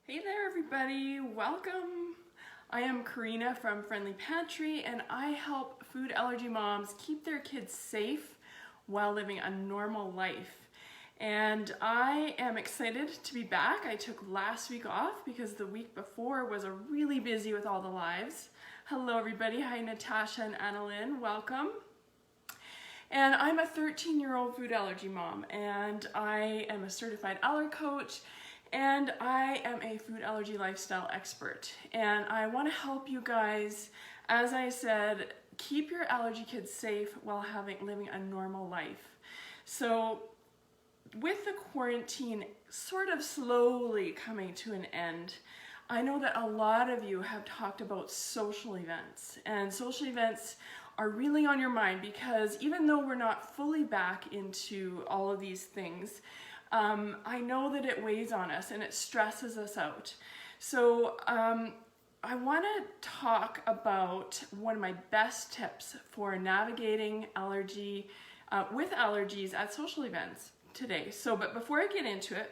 Hey there everybody, welcome. I am Karina from Friendly Pantry and I help food allergy moms keep their kids safe while living a normal life. And I am excited to be back. I took last week off because the week before was really busy with all the lives. Hello everybody, hi Natasha and Annalyn, welcome. And I'm a 13-year-old food allergy mom and I am a certified aller coach and I am a food allergy lifestyle expert. And I want to help you guys, as I said, keep your allergy kids safe while living a normal life. So with the quarantine sort of slowly coming to an end, I know that a lot of you have talked about social events, and social events are really on your mind because even though we're not fully back into all of these things, I know that it weighs on us and it stresses us out. So I want to talk about one of my best tips for navigating with allergies at social events today. But before I get into it,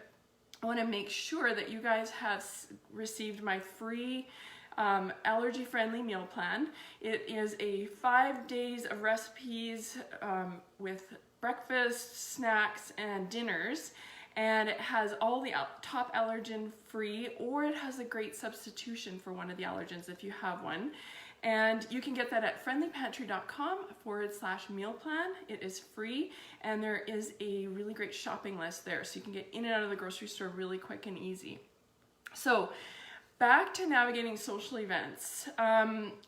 I want to make sure that you guys have received my free allergy-friendly meal plan. It is a 5 days of recipes with breakfast, snacks, and dinners, and it has all the top allergen free, or it has a great substitution for one of the allergens if you have one. And you can get that at friendlypantry.com/meal plan. It is free, and there is a really great shopping list there, so you can get in and out of the grocery store really quick and easy. So back to navigating social events.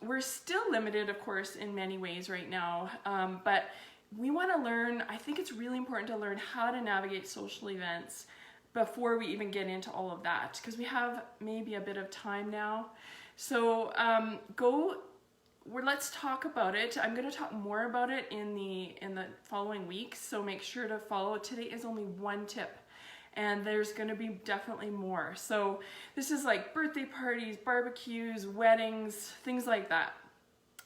We're still limited, of course, in many ways right now, but we want to learn, I think it's really important to learn how to navigate social events before we even get into all of that, because we have maybe a bit of time now. So let's talk about it. I'm going to talk more about it in the following weeks, so make sure to follow. Today is only one tip, and there's going to be definitely more. So this is like birthday parties, barbecues, weddings, things like that.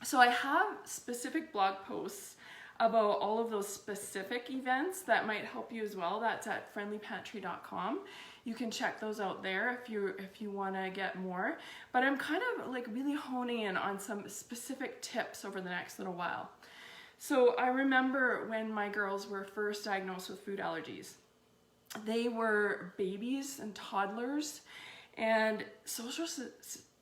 So I have specific blog posts about all of those specific events that might help you as well. That's at friendlypantry.com. You can check those out there if you want to get more. But I'm kind of like really honing in on some specific tips over the next little while. So I remember when my girls were first diagnosed with food allergies. They were babies and toddlers, and social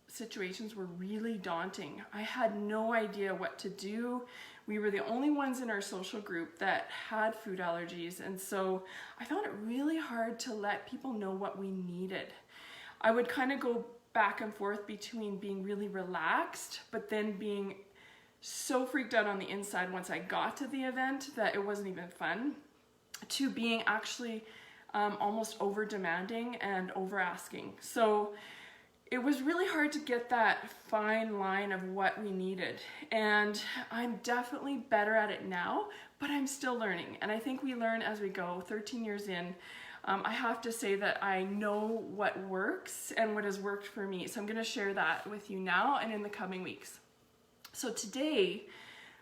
situations were really daunting. I had no idea what to do. We were the only ones in our social group that had food allergies, and so I found it really hard to let people know what we needed. I would kind of go back and forth between being really relaxed, but then being so freaked out on the inside once I got to the event that it wasn't even fun, to being actually almost over demanding and over asking. So it was really hard to get that fine line of what we needed. And I'm definitely better at it now, but I'm still learning. And I think we learn as we go. 13 years in, I have to say that I know what works and what has worked for me. So I'm gonna share that with you now and in the coming weeks. So today,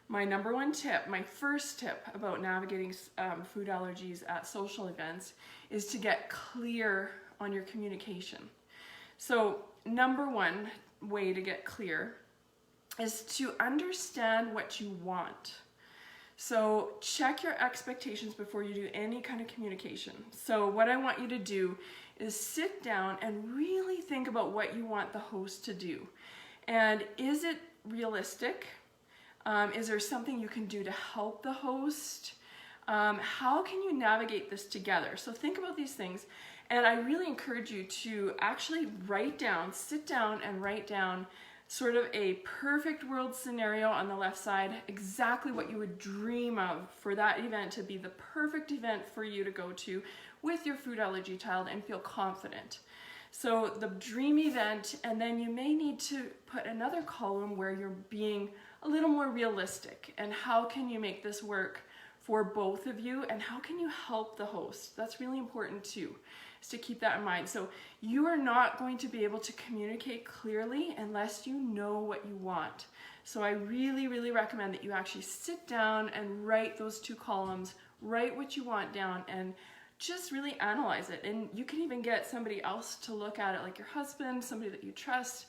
my number one tip, my first tip about navigating food allergies at social events is to get clear on your communication. So number one way to get clear is to understand what you want. So check your expectations before you do any kind of communication. So what I want you to do is sit down and really think about what you want the host to do. And is it realistic? Is there something you can do to help the host? How can you navigate this together? So think about these things. And I really encourage you to actually sit down and write down sort of a perfect world scenario on the left side, exactly what you would dream of for that event to be the perfect event for you to go to with your food allergy child and feel confident. So the dream event, and then you may need to put another column where you're being a little more realistic, and how can you make this work for both of you, and how can you help the host? That's really important too, is to keep that in mind. So you are not going to be able to communicate clearly unless you know what you want. So I really, really recommend that you actually sit down and write those two columns, write what you want down, and just really analyze it. And you can even get somebody else to look at it, like your husband, somebody that you trust,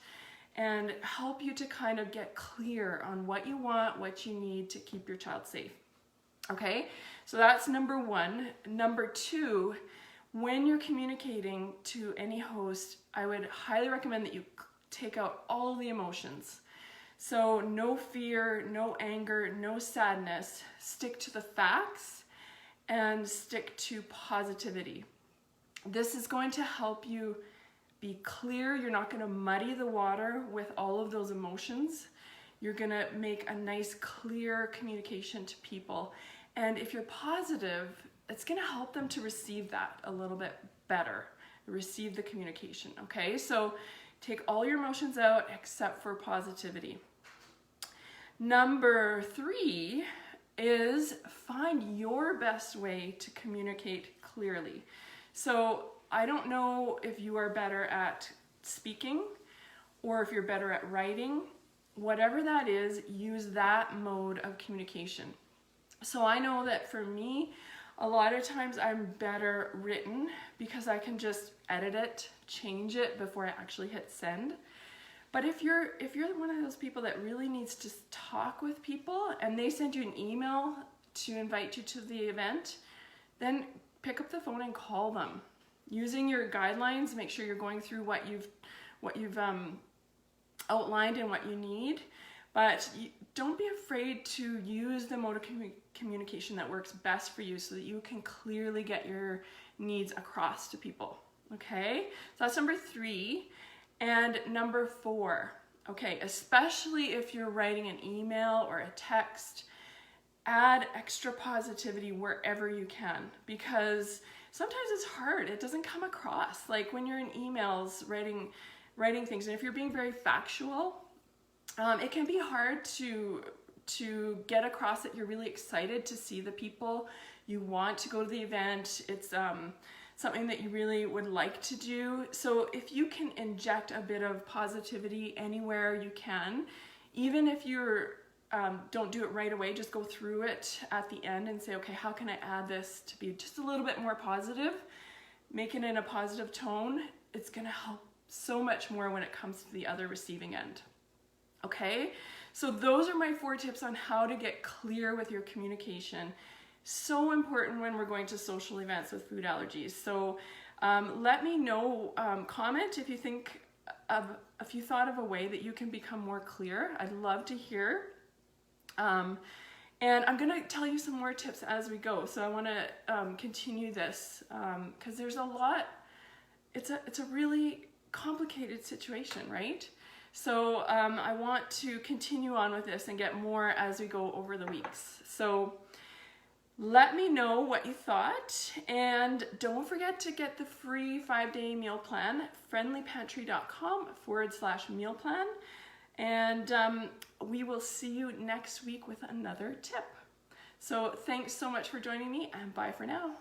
and help you to kind of get clear on what you want, what you need to keep your child safe. Okay, so that's number one. Number two, when you're communicating to any host, I would highly recommend that you take out all the emotions. So no fear, no anger, no sadness. Stick to the facts and stick to positivity. This is going to help you be clear. You're not going to muddy the water with all of those emotions. You're going to make a nice, clear communication to people. And if you're positive, it's going to help them to receive that a little bit better, receive the communication, okay? So take all your emotions out except for positivity. Number three is find your best way to communicate clearly. So I don't know if you are better at speaking or if you're better at writing. Whatever that is, use that mode of communication. So I know that for me, a lot of times I'm better written because I can just edit it, change it before I actually hit send. But if you're one of those people that really needs to talk with people and they send you an email to invite you to the event, then pick up the phone and call them. Using your guidelines, make sure you're going through what you've outlined and what you need. But don't be afraid to use the mode of communication that works best for you so that you can clearly get your needs across to people, okay? So that's number three. And number four, okay, especially if you're writing an email or a text, add extra positivity wherever you can, because sometimes it's hard. It doesn't come across. Like when you're in emails writing things, and if you're being very factual, it can be hard to get across that you're really excited to see the people. You want to go to the event. It's something that you really would like to do. So if you can inject a bit of positivity anywhere you can, even if you're don't do it right away, just go through it at the end and say, okay, how can I add this to be just a little bit more positive? Make it in a positive tone. It's gonna help so much more when it comes to the other receiving end. Okay, so those are my 4 tips on how to get clear with your communication. So important when we're going to social events with food allergies. So let me know, comment if you think if you thought of a way that you can become more clear. I'd love to hear. And I'm gonna tell you some more tips as we go. So I wanna continue this because there's a lot, it's a really complicated situation, right? So I want to continue on with this and get more as we go over the weeks. So let me know what you thought, and don't forget to get the free 5-day meal plan, friendlypantry.com/meal plan, and we will see you next week with another tip. So thanks so much for joining me, and bye for now.